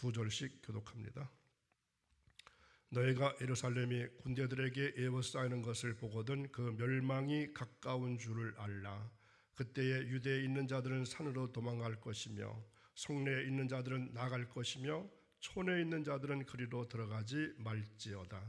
2절씩 교독합니다. 너희가 예루살렘이 군대들에게 에워싸이는 것을 보거든 그 멸망이 가까운 줄을 알라. 그때에 유대에 있는 자들은 산으로 도망갈 것이며 성내에 있는 자들은 나갈 것이며 촌에 있는 자들은 그리로 들어가지 말지어다.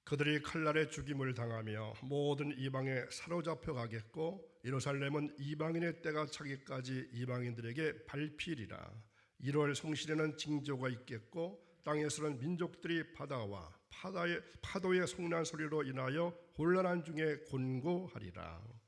그들이 칼날에 죽임을 당하며 모든 이방에 사로잡혀 가겠고 예루살렘은 이방인의 때가 차기까지 이방인들에게 밟히리라. 1월 성실에는 징조가 있겠고 땅에서는 민족들이 바다와 파도의 성난 소리로 인하여 혼란한 중에 곤고하리라.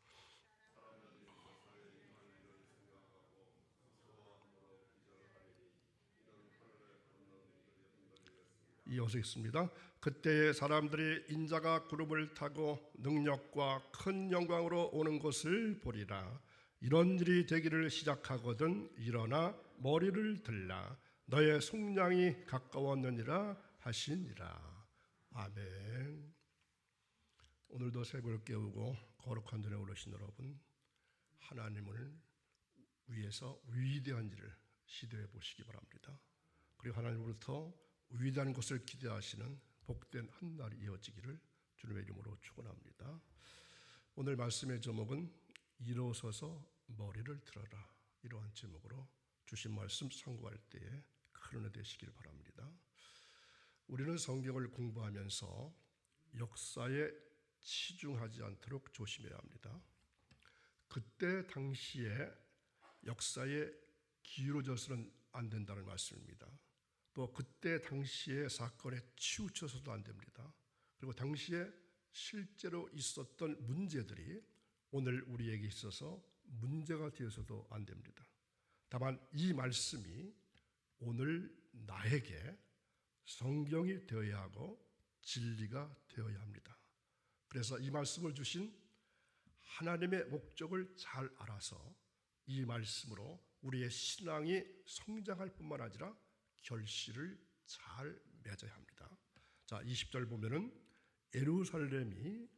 이어서 있습니다. 그때의 사람들이 인자가 구름을 타고 능력과 큰 영광으로 오는 것을 보리라. 이런 일이 되기를 시작하거든 일어나 머리를 들라. 너의 속량이 가까웠느니라 하시니라. 아멘. 오늘도 새벽을 깨우고 거룩한 눈에 오르신 여러분, 하나님을 위해서 위대한 일을 시도해 보시기 바랍니다. 그리고 하나님으로부터 위대한 것을 기대하시는 복된 한 날이 이어지기를 주님의 이름으로 축원합니다. 오늘 말씀의 제목은 일어서서 머리를 들어라, 이러한 제목으로 주신 말씀 상고할 때에 큰 은혜 되시길 바랍니다. 우리는 성경을 공부하면서 역사에 치중하지 않도록 조심해야 합니다. 그때 당시에 역사에 기울어져서는 안 된다는 말씀입니다. 또 그때 당시의 사건에 치우쳐서도 안 됩니다. 그리고 당시에 실제로 있었던 문제들이 오늘 우리에게 있어서 문제가 되어서도 안 됩니다. 다만 이 말씀이 오늘 나에게 성경이 되어야 하고 진리가 되어야 합니다. 그래서 이 말씀을 주신 하나님의 목적을 잘 알아서 이 말씀으로 우리의 신앙이 성장할 뿐만 아니라 결실을 잘 맺어야 합니다. 자, 20절 보면은 예루살렘이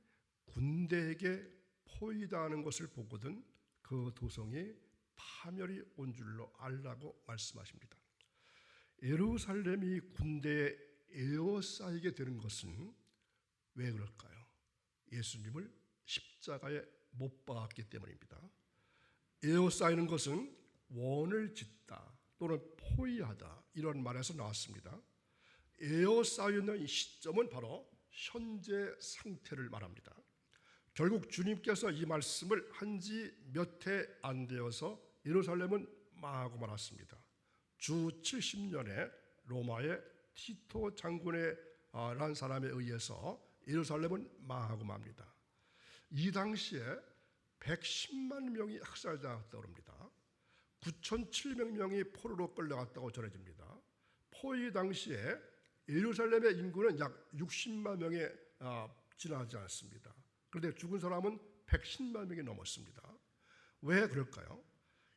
군대에게 포위당하는 것을 보거든 그 도성이 파멸이 온 줄로 알라고 말씀하십니다. 예루살렘이 군대에 에워싸이게 되는 것은 왜 그럴까요? 예수님을 십자가에 못 박았기 때문입니다. 에워싸이는 것은 원을 짓다 또는 포위하다, 이런 말에서 나왔습니다. 에워싸이는 시점은 바로 현재 상태를 말합니다. 결국 주님께서 이 말씀을 한 지 몇 해 안 되어서 예루살렘은 망하고 말았습니다. 주 70년에 로마의 티토 장군이라는 사람에 의해서 예루살렘은 망하고 맙니다. 이 당시에 110만 명이 학살당했다고 합니다. 9,700명이 포로로 끌려갔다고 전해집니다. 포위 당시에 예루살렘의 인구는 약 60만 명에 지나지 않습니다. 그런데 죽은 사람은 110만 명이 넘었습니다. 왜 그럴까요?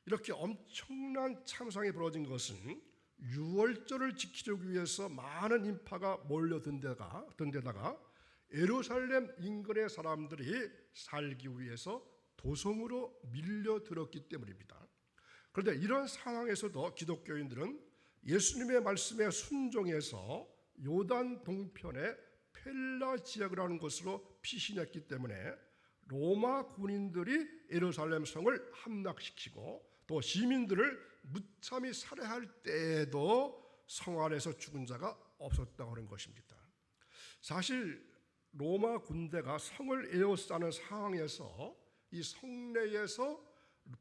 이렇게 엄청난 참상이 벌어진 것은 유월절을 지키기 위해서 많은 인파가 몰려든 데다가 예루살렘 인근의 사람들이 살기 위해서 도성으로 밀려들었기 때문입니다. 그런데 이런 상황에서도 기독교인들은 예수님의 말씀에 순종해서 요단 동편의 펠라 지역을 하는 것으로 피신했기 때문에 로마 군인들이 예루살렘 성을 함락시키고 또 시민들을 무참히 살해할 때에도 성 안에서 죽은 자가 없었다고 하는 것입니다. 사실 로마 군대가 성을 에워싸는 상황에서 이 성내에서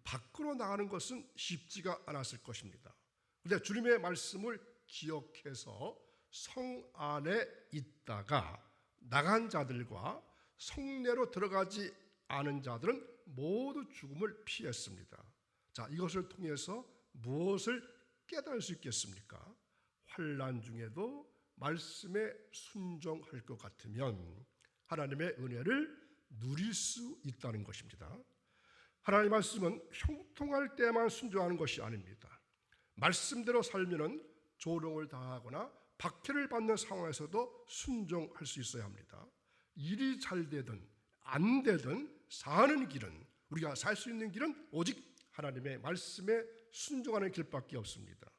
밖으로 나가는 것은 쉽지가 않았을 것입니다. 그런데 주님의 말씀을 기억해서 성 안에 있다가 나간 자들과 성내로 들어가지 않은 자들은 모두 죽음을 피했습니다. 자, 이것을 통해서 무엇을 깨달을 수 있겠습니까? 환난 중에도 말씀에 순종할 것 같으면 하나님의 은혜를 누릴 수 있다는 것입니다. 하나님의 말씀은 형통할 때만 순종하는 것이 아닙니다. 말씀대로 살면은 조롱을 당하거나 박해를 받는 상황에서도 순종할 수 있어야 합니다. 일이 잘 되든 안 되든 사는 길은, 우리가 살 수 있는 길은 오직 하나님의 말씀에 순종하는 길밖에 없습니다.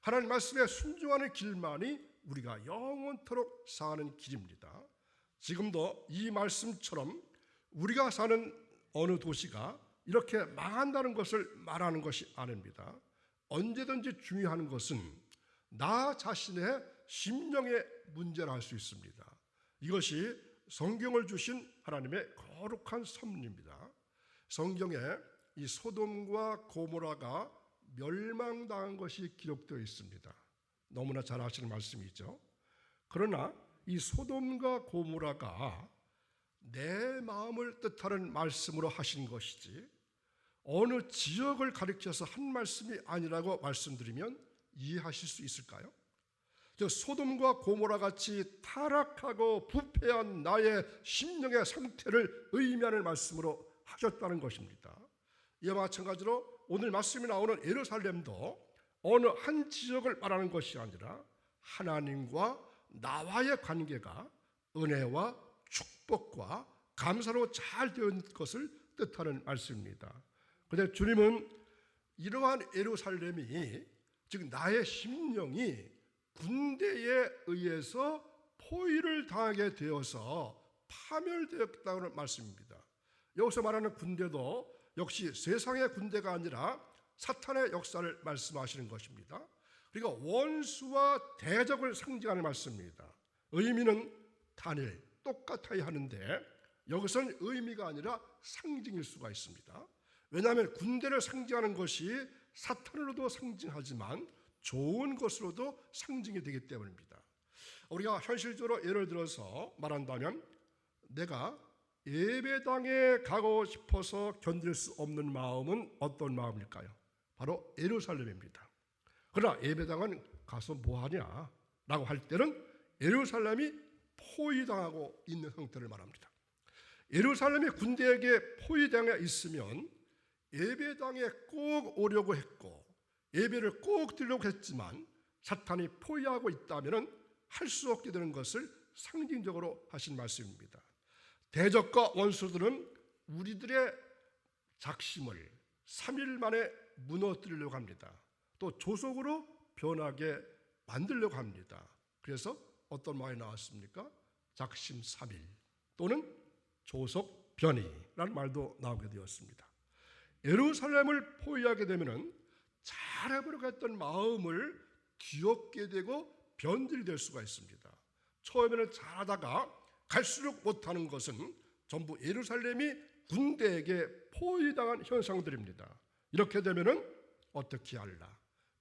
하나님 말씀에 순종하는 길만이 우리가 영원토록 사는 길입니다. 지금도 이 말씀처럼 우리가 사는 어느 도시가 이렇게 망한다는 것을 말하는 것이 아닙니다. 언제든지 중요한 것은 나 자신의 심령의 문제라 할 수 있습니다. 이것이 성경을 주신 하나님의 거룩한 섭리입니다. 성경에 이 소돔과 고모라가 멸망당한 것이 기록되어 있습니다. 너무나 잘 아시는 말씀이죠. 그러나 이 소돔과 고모라가 내 마음을 뜻하는 말씀으로 하신 것이지 어느 지역을 가리켜서 한 말씀이 아니라고 말씀드리면 이해하실 수 있을까요? 소돔과 고모라 같이 타락하고 부패한 나의 심령의 상태를 의미하는 말씀으로 하셨다는 것입니다. 이와 마찬가지로 오늘 말씀이 나오는 예루살렘도 어느 한 지역을 말하는 것이 아니라 하나님과 나와의 관계가 은혜와 축복과 감사로 잘 된 것을 뜻하는 말씀입니다. 그런데 주님은 이러한 예루살렘이, 즉 나의 심령이 군대에 의해서 포위를 당하게 되어서 파멸되었다는 말씀입니다. 여기서 말하는 군대도 역시 세상의 군대가 아니라 사탄의 역사를 말씀하시는 것입니다. 그러니까 원수와 대적을 상징하는 말씀입니다. 의미는 단일, 똑같아야 하는데 여기서는 의미가 아니라 상징일 수가 있습니다. 왜냐하면 군대를 상징하는 것이 사탄으로도 상징하지만 좋은 것으로도 상징이 되기 때문입니다. 우리가 현실적으로 예를 들어서 말한다면 내가 예배당에 가고 싶어서 견딜 수 없는 마음은 어떤 마음일까요? 바로 예루살렘입니다. 그러나 예배당은 가서 뭐하냐 라고 할 때는 예루살렘이 포위당하고 있는 상태를 말합니다. 예루살렘이 군대에게 포위당해 있으면 예배당에 꼭 오려고 했고 예배를 꼭 드리려고 했지만 사탄이 포위하고 있다면 할 수 없게 되는 것을 상징적으로 하신 말씀입니다. 대적과 원수들은 우리들의 작심을 3일 만에 무너뜨리려고 합니다. 또 조속으로 변하게 만들려고 합니다. 그래서 어떤 말이 나왔습니까? 작심 3일 또는 조속 변이라는 말도 나오게 되었습니다. 예루살렘을 포위하게 되면 잘해보려고 했던 마음을 뒤엎게 되고 변질될 수가 있습니다. 처음에는 잘하다가 갈수록 못하는 것은 전부 예루살렘이 군대에게 포위당한 현상들입니다. 이렇게 되면 어떻게 할라?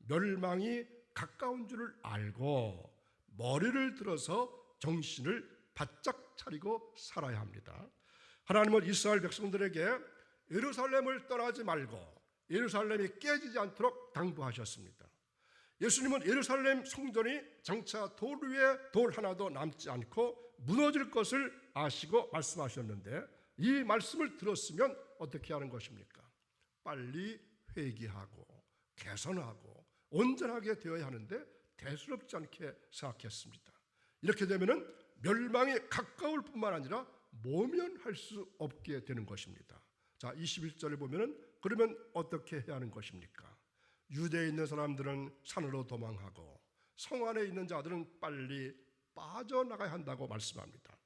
멸망이 가까운 줄을 알고 머리를 들어서 정신을 바짝 차리고 살아야 합니다. 하나님은 이스라엘 백성들에게 예루살렘을 떠나지 말고 예루살렘이 깨지지 않도록 당부하셨습니다. 예수님은 예루살렘 성전이 장차 돌 위에 돌 하나도 남지 않고 무너질 것을 아시고 말씀하셨는데 이 말씀을 들었으면 어떻게 하는 것입니까? 빨리 회개하고 개선하고 온전하게 되어야 하는데 대수롭지 않게 생각했습니다. 이렇게 되면 멸망이 가까울 뿐만 아니라 모면할 수 없게 되는 것입니다. 자, 21절에 보면은 그러면 어떻게 해야 하는 것입니까? 유대에 있는 사람들은 산으로 도망하고 성 안에 있는 자들은 빨리 빠져나가야 한다고 말씀합니다.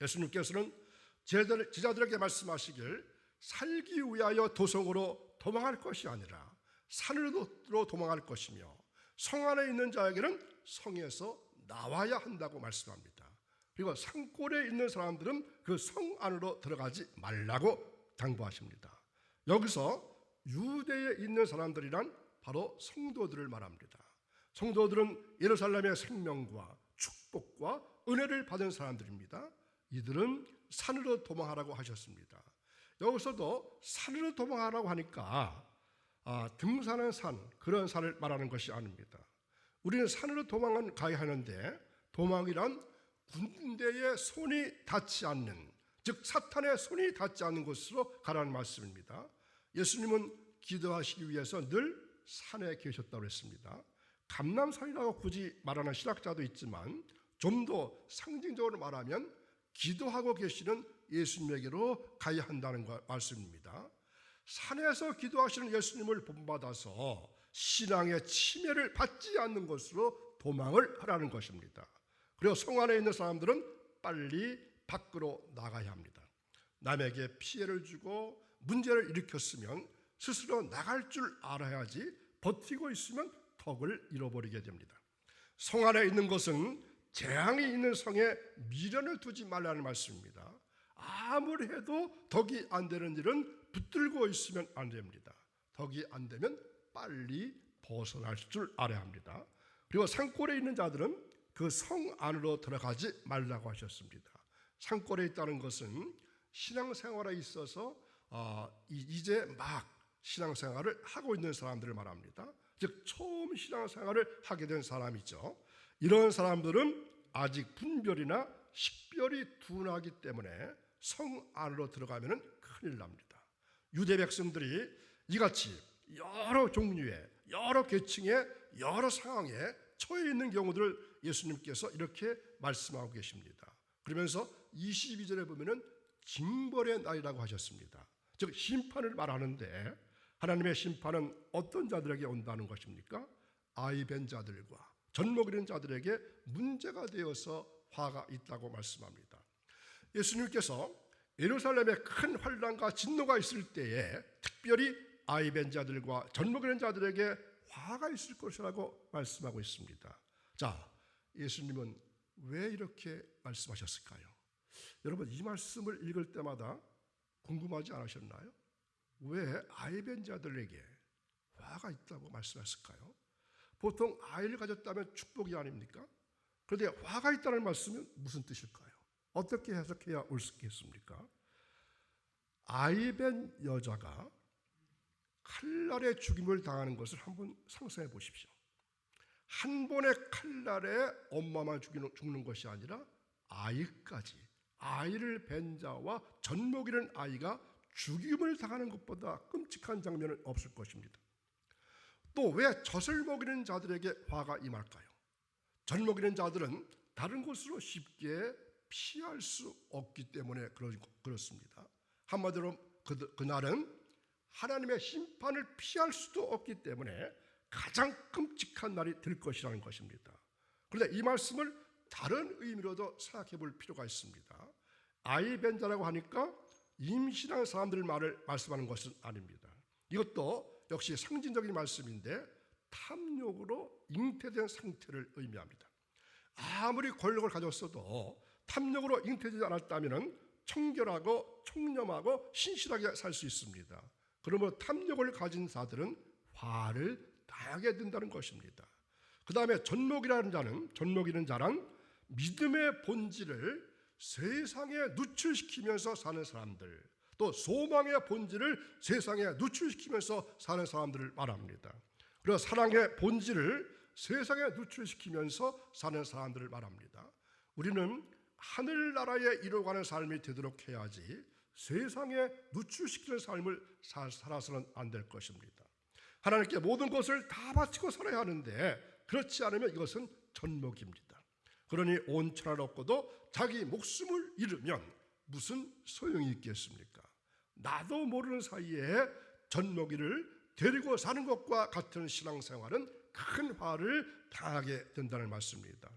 예수님께서는 제자들에게 말씀하시길 살기 위하여 도성으로 도망할 것이 아니라 산으로 도망할 것이며 성 안에 있는 자에게는 성에서 나와야 한다고 말씀합니다. 그리고 산골에 있는 사람들은 그 성 안으로 들어가지 말라고 당부하십니다. 여기서 유대에 있는 사람들이란 바로 성도들을 말합니다. 성도들은 예루살렘의 생명과 축복과 은혜를 받은 사람들입니다. 이들은 산으로 도망하라고 하셨습니다. 여기서도 산으로 도망하라고 하니까 등산한 산, 그런 산을 말하는 것이 아닙니다. 우리는 산으로 가야 하는데 도망이란 군대의 손이 닿지 않는, 즉 사탄의 손이 닿지 않는 곳으로 가라는 말씀입니다. 예수님은 기도하시기 위해서 늘 산에 계셨다고 했습니다. 감람산이라고 굳이 말하는 신학자도 있지만 좀 더 상징적으로 말하면 기도하고 계시는 예수님에게로 가야 한다는 말씀입니다. 산에서 기도하시는 예수님을 본받아서 신앙의 침해를 받지 않는 것으로 도망을 하라는 것입니다. 그리고 성 안에 있는 사람들은 빨리 밖으로 나가야 합니다. 남에게 피해를 주고 문제를 일으켰으면 스스로 나갈 줄 알아야지 버티고 있으면 덕을 잃어버리게 됩니다. 성 안에 있는 것은 재앙이 있는 성에 미련을 두지 말라는 말씀입니다. 아무리 해도 덕이 안 되는 일은 붙들고 있으면 안 됩니다. 덕이 안 되면 빨리 벗어날 줄 알아야 합니다. 그리고 산골에 있는 자들은 그 성 안으로 들어가지 말라고 하셨습니다. 산골에 있다는 것은 신앙생활에 있어서 이제 막 신앙생활을 하고 있는 사람들을 말합니다. 즉 처음 신앙생활을 하게 된 사람이죠. 이런 사람들은 아직 분별이나 식별이 둔하기 때문에 성 안으로 들어가면 큰일 납니다. 유대 백성들이 이같이 여러 종류의 여러 계층의 여러 상황에 처해 있는 경우들을 예수님께서 이렇게 말씀하고 계십니다. 그러면서 22절에 보면은 징벌의 날이라고 하셨습니다. 즉 심판을 말하는데 하나님의 심판은 어떤 자들에게 온다는 것입니까? 아이 벤 자들과 젖먹이는 자들에게 문제가 되어서 화가 있다고 말씀합니다. 예수님께서 예루살렘에 큰 환난과 진노가 있을 때에 특별히 아이 벤 자들과 젖먹이는 자들에게 화가 있을 것이라고 말씀하고 있습니다. 자, 예수님은 왜 이렇게 말씀하셨을까요? 여러분 이 말씀을 읽을 때마다 궁금하지 않으셨나요? 왜 아이 벤 자들에게 화가 있다고 말씀했을까요? 보통 아이를 가졌다면 축복이 아닙니까? 그런데 화가 있다는 말씀은 무슨 뜻일까요? 어떻게 해석해야 옳겠습니까? 아이 벤 여자가 칼날에 죽임을 당하는 것을 한번 상상해 보십시오. 한 번의 칼날에 엄마만 죽는 것이 아니라 아이까지, 아이를 벤 자와 젖먹이는 아이가 죽임을 당하는 것보다 끔찍한 장면은 없을 것입니다. 또 왜 젖을 먹이는 자들에게 화가 임할까요? 젖 먹이는 자들은 다른 곳으로 쉽게 피할 수 없기 때문에 그렇습니다. 한마디로 그날은 하나님의 심판을 피할 수도 없기 때문에 가장 끔찍한 날이 될 것이라는 것입니다. 그런데 이 말씀을 다른 의미로도 생각해 볼 필요가 있습니다. 아이 벤 자라고 하니까 임신한 사람들 말을 말씀하는 것은 아닙니다. 이것도 역시 상징적인 말씀인데 탐욕으로 잉태된 상태를 의미합니다. 아무리 권력을 가졌어도 탐욕으로 잉태되지 않았다면 청결하고 청렴하고 신실하게 살 수 있습니다. 그러므로 탐욕을 가진 자들은 화를 당하게 된다는 것입니다. 그 다음에 젖먹이는 자는 믿음의 본질을 세상에 누출시키면서 사는 사람들, 또 소망의 본질을 세상에 누출시키면서 사는 사람들을 말합니다. 그리고 사랑의 본질을 세상에 누출시키면서 사는 사람들을 말합니다. 우리는 하늘나라에 이뤄가는 삶이 되도록 해야지 세상에 누출시키는 삶을 살아서는 안 될 것입니다. 하나님께 모든 것을 다 바치고 살아야 하는데 그렇지 않으면 이것은 젖먹입니다. 그러니 온 천하를 얻고도 자기 목숨을 잃으면 무슨 소용이 있겠습니까? 나도 모르는 사이에 젖먹이를 데리고 사는 것과 같은 신앙생활은 큰 화를 당하게 된다는 말씀입니다.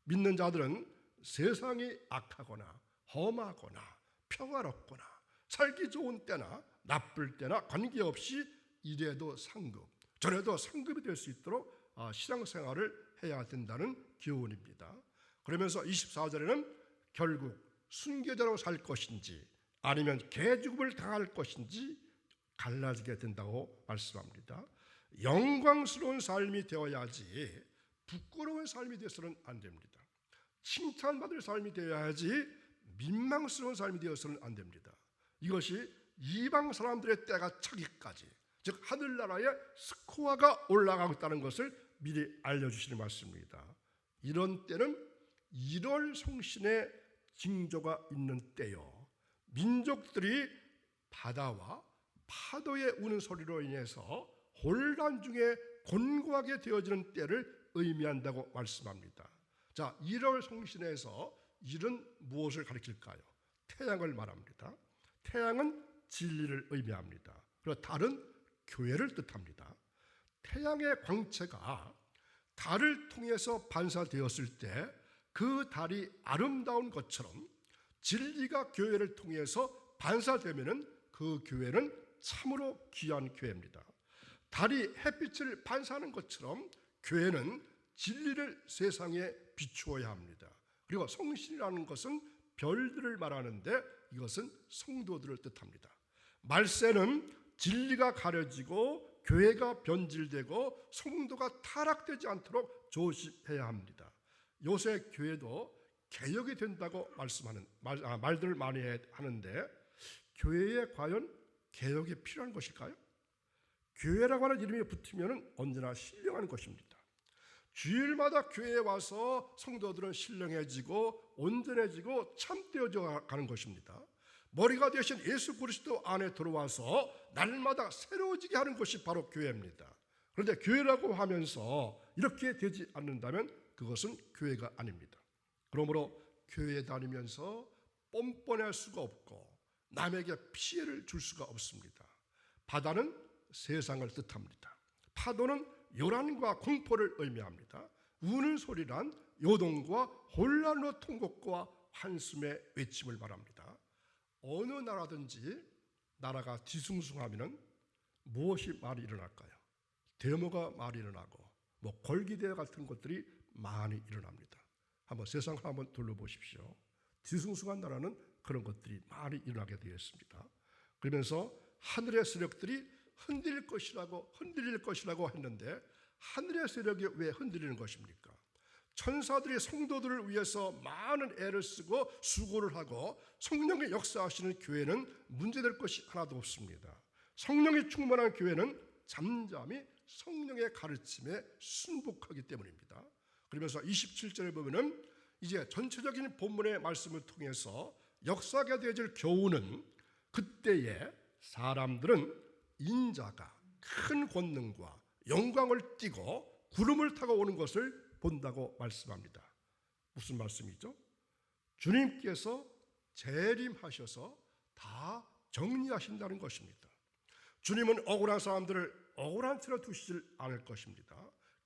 믿는 자들은 세상이 악하거나 험하거나 평화롭거나 살기 좋은 때나 나쁠 때나 관계없이 이래도 상급 저래도 상급이 될 수 있도록 신앙생활을 해야 된다는 교훈입니다. 그러면서 24절에는 결국 순교자로 살 것인지 아니면 개죽음을 당할 것인지 갈라지게 된다고 말씀합니다. 영광스러운 삶이 되어야지 부끄러운 삶이 되어서는 안 됩니다. 칭찬받을 삶이 되어야지 민망스러운 삶이 되어서는 안 됩니다. 이것이 이방 사람들의 때가 차기까지, 즉 하늘나라의 스코어가 올라가고 있다는 것을 미리 알려주시는 말씀입니다. 이런 때는 1월 성신의 징조가 있는 때요, 민족들이 바다와 파도의 우는 소리로 인해서 혼란 중에 곤고하게 되어지는 때를 의미한다고 말씀합니다. 자, 1월 성신에서 1은 무엇을 가리킬까요? 태양을 말합니다. 태양은 진리를 의미합니다. 그리고 달은 교회를 뜻합니다. 태양의 광채가 달을 통해서 반사되었을 때 그 달이 아름다운 것처럼 진리가 교회를 통해서 반사되면은 그 교회는 참으로 귀한 교회입니다. 달이 햇빛을 반사하는 것처럼 교회는 진리를 세상에 비추어야 합니다. 그리고 성신이라는 것은 별들을 말하는데 이것은 성도들을 뜻합니다. 말세는 진리가 가려지고 교회가 변질되고 성도가 타락되지 않도록 조심해야 합니다. 요새 교회도 개혁이 된다고 말씀하는 말들을 많이 하는데 교회에 과연 개혁이 필요한 것일까요? 교회라고 하는 이름이 붙으면 언제나 신령한 것입니다. 주일마다 교회에 와서 성도들은 신령해지고 온전해지고 참되어져 가는 것입니다. 머리가 되신 예수 그리스도 안에 들어와서 날마다 새로워지게 하는 것이 바로 교회입니다. 그런데 교회라고 하면서 이렇게 되지 않는다면 그것은 교회가 아닙니다. 그러므로 교회에 다니면서 뻔뻔할 수가 없고 남에게 피해를 줄 수가 없습니다. 바다는 세상을 뜻합니다. 파도는 요란과 공포를 의미합니다. 우는 소리란 요동과 혼란과 통곡과 한숨의 외침을 말합니다. 어느 나라든지 나라가 뒤숭숭하면 무엇이 말이 일어날까요? 데모가 말이 일어나고 골기대 같은 것들이 많이 일어납니다. 한번 세상을 한번 둘러보십시오. 뒤숭숭한 나라는 그런 것들이 많이 일어나게 되었습니다. 그러면서 하늘의 세력들이 흔들릴 것이라고 했는데 하늘의 세력이 왜 흔들리는 것입니까? 천사들이 성도들을 위해서 많은 애를 쓰고 수고를 하고 성령의 역사하시는 교회는 문제될 것이 하나도 없습니다. 성령이 충만한 교회는 잠잠히 성령의 가르침에 순복하기 때문입니다. 그러면서 27절에 보면은 이제 전체적인 본문의 말씀을 통해서 역사가 되어질 교훈은 그때에 사람들은 인자가 큰 권능과 영광을 띠고 구름을 타고 오는 것을 본다고 말씀합니다. 무슨 말씀이죠? 주님께서 재림하셔서 다 정리하신다는 것입니다. 주님은 억울한 사람들을 억울한 채로 두시질 않을 것입니다.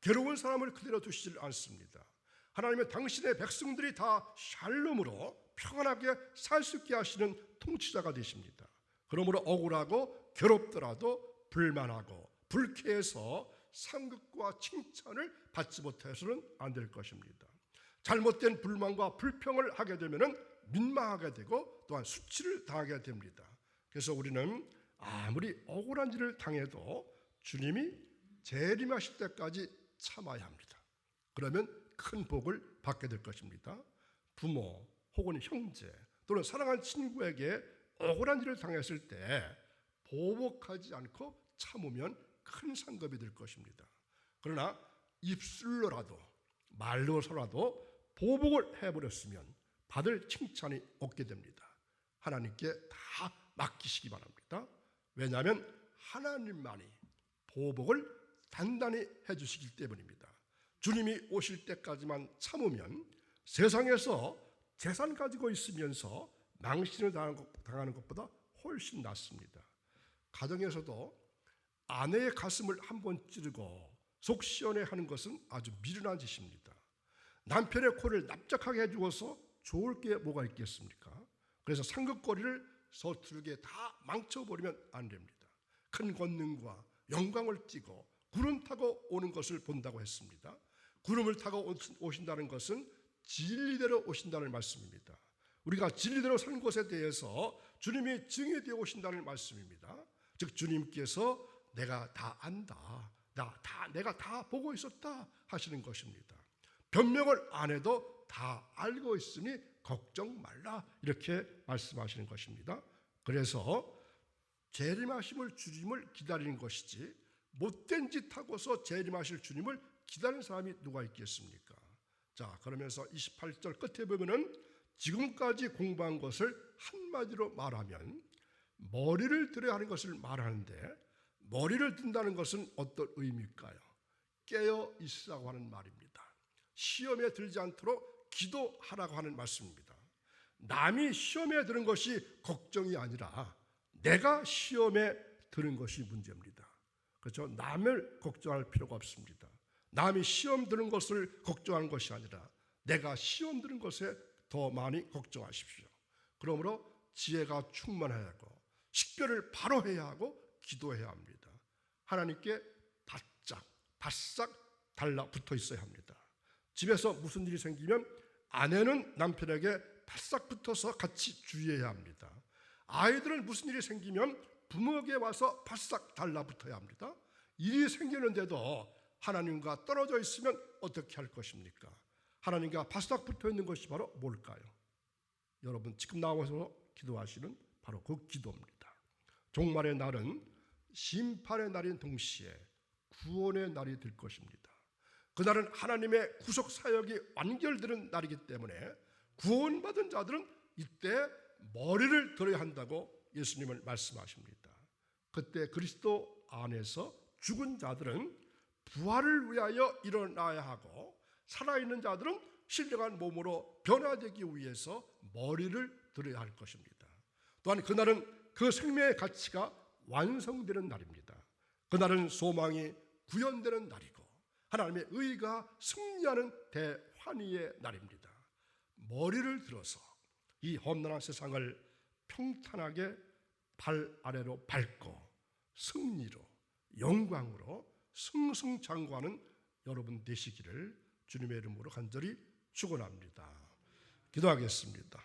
괴로운 사람을 그대로 두시질 않습니다. 하나님은 당신의 백성들이 다 샬롬으로 평안하게 살 수 있게 하시는 통치자가 되십니다. 그러므로 억울하고 괴롭더라도 불만하고 불쾌해서 상급과 칭찬을 받지 못해서는 안 될 것입니다. 잘못된 불만과 불평을 하게 되면 민망하게 되고 또한 수치를 당하게 됩니다. 그래서 우리는 아무리 억울한 일을 당해도 주님이 재림하실 때까지 참아야 합니다. 그러면 큰 복을 받게 될 것입니다. 부모 혹은 형제 또는 사랑하는 친구에게 억울한 일을 당했을 때 보복하지 않고 참으면 큰 상급이 될 것입니다. 그러나 입술로라도 말로서라도 보복을 해버렸으면 받을 칭찬이 없게 됩니다. 하나님께 다 맡기시기 바랍니다. 왜냐하면 하나님만이 보복을 단단히 해주시기 때문입니다. 주님이 오실 때까지만 참으면 세상에서 재산 가지고 있으면서 망신을 당하는 것보다 훨씬 낫습니다. 가정에서도 아내의 가슴을 한번 찌르고 속 시원해하는 것은 아주 미련한 짓입니다. 남편의 코를 납작하게 해주어서 좋을 게 뭐가 있겠습니까? 그래서 상급거리를 서투르게 다 망쳐버리면 안 됩니다. 큰 권능과 영광을 띠고 구름 타고 오는 것을 본다고 했습니다. 구름을 타고 오신다는 것은 진리대로 오신다는 말씀입니다. 우리가 진리대로 산 것에 대해서 주님이 증인이 되어 오신다는 말씀입니다. 즉 주님께서 내가 다 안다, 내가 다 보고 있었다 하시는 것입니다. 변명을 안 해도 다 알고 있으니 걱정 말라 이렇게 말씀하시는 것입니다. 그래서 재림하심을 주님을 기다리는 것이지 못된 짓 하고서 재림하실 주님을 기다리는 사람이 누가 있겠습니까? 자, 그러면서 28절 끝에 보면은 지금까지 공부한 것을 한마디로 말하면 머리를 들어야 하는 것을 말하는데 머리를 든다는 것은 어떤 의미일까요? 깨어 있으라고 하는 말입니다. 시험에 들지 않도록 기도하라고 하는 말씀입니다. 남이 시험에 드는 것이 걱정이 아니라 내가 시험에 드는 것이 문제입니다. 그렇죠? 남을 걱정할 필요가 없습니다. 남이 시험 드는 것을 걱정하는 것이 아니라 내가 시험 드는 것에 더 많이 걱정하십시오. 그러므로 지혜가 충만해야 하고 식별을 바로 해야 하고 기도해야 합니다. 하나님께 바싹 달라붙어 있어야 합니다. 집에서 무슨 일이 생기면 아내는 남편에게 바싹 붙어서 같이 주의해야 합니다. 아이들은 무슨 일이 생기면 부모에게 와서 바싹 달라붙어야 합니다. 일이 생기는데도 하나님과 떨어져 있으면 어떻게 할 것입니까? 하나님과 바싹 붙어 있는 것이 바로 뭘까요? 여러분 지금 나와서 기도하시는 바로 그 기도입니다. 종말의 날은 심판의 날인 동시에 구원의 날이 될 것입니다. 그날은 하나님의 구속 사역이 완결되는 날이기 때문에 구원받은 자들은 이때 머리를 들어야 한다고 예수님은 말씀하십니다. 그때 그리스도 안에서 죽은 자들은 부활을 위하여 일어나야 하고 살아있는 자들은 신령한 몸으로 변화되기 위해서 머리를 들어야 할 것입니다. 또한 그날은 그 생명의 가치가 완성되는 날입니다. 그날은 소망이 구현되는 날이고 하나님의 의가 승리하는 대환희의 날입니다. 머리를 들어서 이 험난한 세상을 평탄하게 발 아래로 밟고 승리로 영광으로 승승장구하는 여러분 되시기를 주님의 이름으로 간절히 축원합니다. 기도하겠습니다.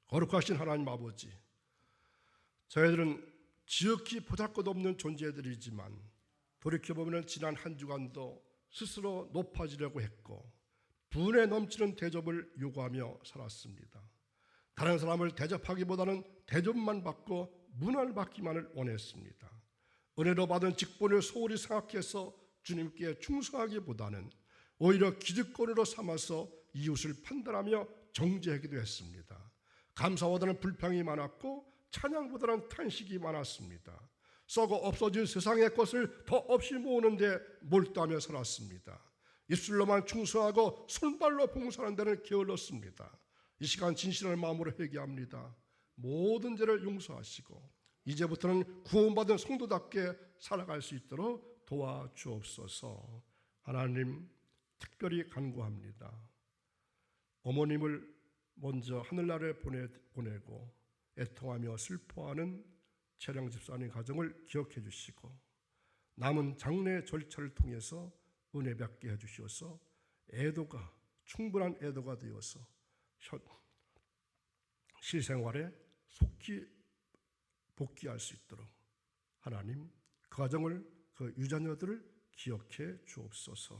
거룩하신 하나님 아버지, 저희들은 지극히 보잘것없는 존재들이지만 돌이켜보면 지난 한 주간도 스스로 높아지려고 했고 분에 넘치는 대접을 요구하며 살았습니다. 다른 사람을 대접하기보다는 대접만 받고 문화를 받기만을 원했습니다. 은혜로 받은 직분을 소홀히 생각해서 주님께 충성하기보다는 오히려 기득권으로 삼아서 이웃을 판단하며 정죄하기도 했습니다. 감사보다는 불평이 많았고 찬양보다는 탄식이 많았습니다. 썩어 없어질 세상의 것을 더 없이 모으는데 몰두하며 살았습니다. 입술로만 충성하고 손발로 봉사하는 데는 게을렀습니다. 이 시간 진실한 마음으로 회개합니다. 모든 죄를 용서하시고 이제부터는 구원받은 성도답게 살아갈 수 있도록 도와주옵소서. 하나님 특별히 간구합니다. 어머님을 먼저 하늘나라에 보내고 애통하며 슬퍼하는 최량 집사님 가정을 기억해 주시고 남은 장례 절차를 통해서 은혜 받게 해주시어서 애도가 충분한 애도가 되어서 실생활에 속히 복귀할 수 있도록 하나님 그 가정을 그 유자녀들을 기억해 주옵소서.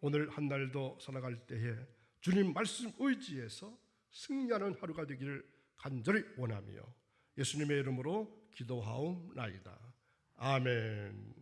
오늘 한 날도 살아갈 때에 주님 말씀 의지해서 승리하는 하루가 되기를 간절히 원하며 예수님의 이름으로 기도하옵나이다. 아멘.